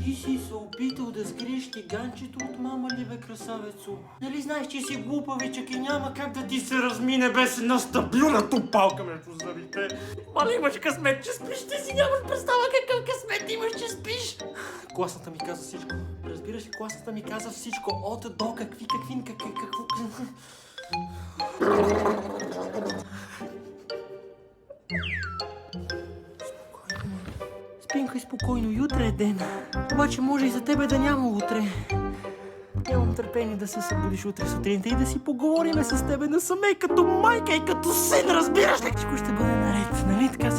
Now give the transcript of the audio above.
Ти си се опитал да скриеш тиганчето от мама ли, бе, красавецо? Нали знаеш, че си глупавичък и няма как да ти се размине без една стабилна тупалка между зъбите? Мали, имаш късмет, че спиш, ти си нямаш представа какъв късмет имаш, че спиш. Класната ми каза всичко. Разбираш ли, класната ми каза всичко. От до какво... Спинкай спокойно, и утре е ден. Обаче може и за тебе да няма утре. Нямам търпение да се събудиш утре сутринта и да си поговориме с тебе насаме като майка и като син, разбираш ли? Всичко ще бъде наред, нали така?